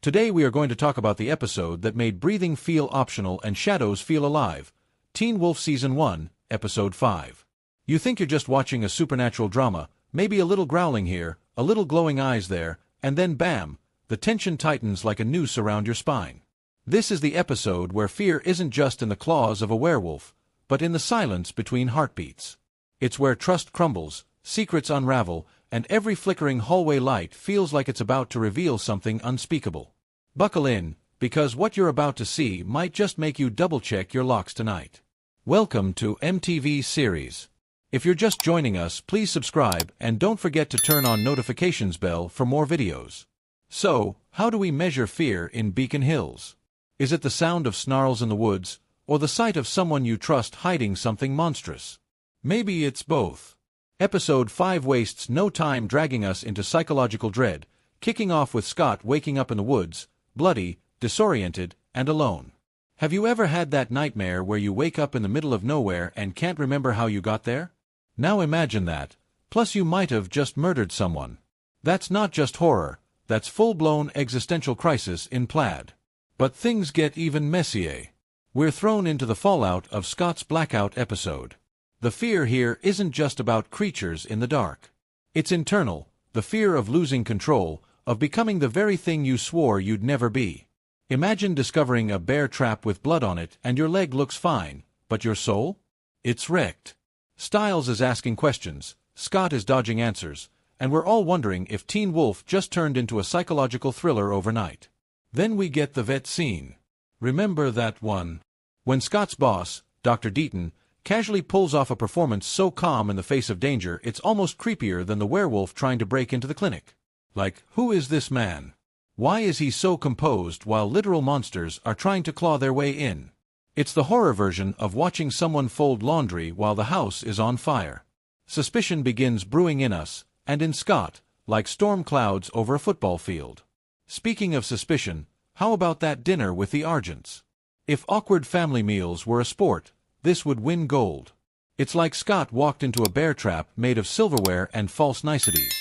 Today we are going to talk about the episode that made breathing feel optional and shadows feel alive, Teen Wolf Season 1, Episode 5. You think you're just watching a supernatural drama, maybe a little growling here, a little glowing eyes there, and then bam, the tension tightens like a noose around your spine. This is the episode where fear isn't just in the claws of a werewolf, but in the silence between heartbeats. It's where trust crumbles, secrets unravel, and every flickering hallway light feels like it's about to reveal something unspeakable. Buckle in, because what you're about to see might just make you double-check your locks tonight. Welcome to MTV Series. If you're just joining us, please subscribe and don't forget to turn on notifications bell for more videos. So, how do we measure fear in Beacon Hills? Is it the sound of snarls in the woods, or the sight of someone you trust hiding something monstrous? Maybe it's both. Episode 5 wastes no time dragging us into psychological dread, kicking off with Scott waking up in the woods, bloody, disoriented, and alone. Have you ever had that nightmare where you wake up in the middle of nowhere and can't remember how you got there? Now imagine that, plus you might have just murdered someone. That's not just horror, that's full-blown existential crisis in plaid. But things get even messier. We're thrown into the fallout of Scott's blackout episode. The fear here isn't just about creatures in the dark. It's internal, the fear of losing control, of becoming the very thing you swore you'd never be. Imagine discovering a bear trap with blood on it and your leg looks fine, but your soul? It's wrecked. Styles is asking questions, Scott is dodging answers, and we're all wondering if Teen Wolf just turned into a psychological thriller overnight. Then we get the vet scene. Remember that one? When Scott's boss, Dr. Deaton, casually pulls off a performance so calm in the face of danger it's almost creepier than the werewolf trying to break into the clinic. Like, who is this man? Why is he so composed while literal monsters are trying to claw their way in? It's the horror version of watching someone fold laundry while the house is on fire. Suspicion begins brewing in us, and in Scott, like storm clouds over a football field. Speaking of suspicion, how about that dinner with the Argents? If awkward family meals were a sport, this would win gold. It's like Scott walked into a bear trap made of silverware and false niceties.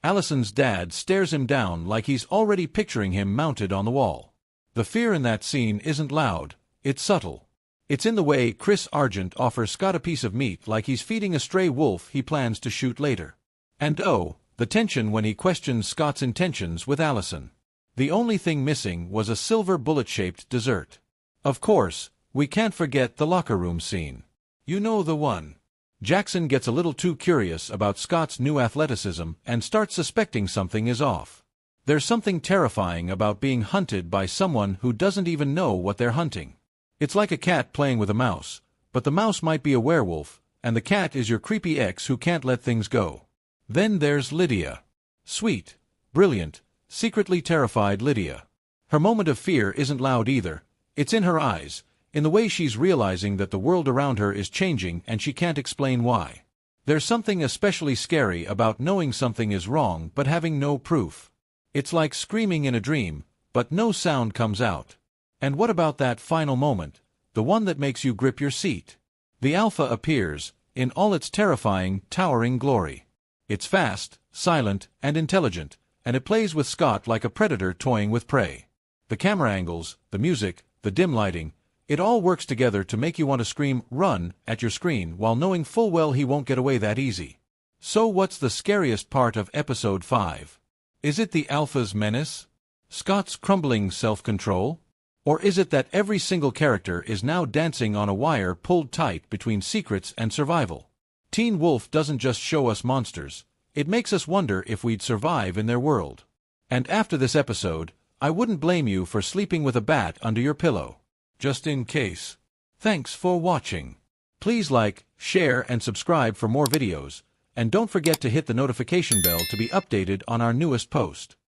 Allison's dad stares him down like he's already picturing him mounted on the wall. The fear in that scene isn't loud, it's subtle. It's in the way Chris Argent offers Scott a piece of meat like he's feeding a stray wolf he plans to shoot later. And oh, the tension when he questions Scott's intentions with Allison. The only thing missing was a silver bullet-shaped dessert. Of course, we can't forget the locker room scene. You know the one. Jackson gets a little too curious about Scott's new athleticism and starts suspecting something is off. There's something terrifying about being hunted by someone who doesn't even know what they're hunting. It's like a cat playing with a mouse, but the mouse might be a werewolf, and the cat is your creepy ex who can't let things go. Then there's Lydia. Sweet, brilliant, secretly terrified Lydia. Her moment of fear isn't loud either. It's in her eyes, in the way she's realizing that the world around her is changing and she can't explain why. There's something especially scary about knowing something is wrong but having no proof. It's like screaming in a dream, but no sound comes out. And what about that final moment, the one that makes you grip your seat? The Alpha appears, in all its terrifying, towering glory. It's fast, silent, and intelligent, and it plays with Scott like a predator toying with prey. The camera angles, the music, the dim lighting, it all works together to make you want to scream, "Run," at your screen while knowing full well he won't get away that easy. So what's the scariest part of Episode 5? Is it the Alpha's menace? Scott's crumbling self-control? Or is it that every single character is now dancing on a wire pulled tight between secrets and survival? Teen Wolf doesn't just show us monsters, it makes us wonder if we'd survive in their world. And after this episode, I wouldn't blame you for sleeping with a bat under your pillow. Just in case. Thanks for watching. Please like, share, and subscribe for more videos, and don't forget to hit the notification bell to be updated on our newest post.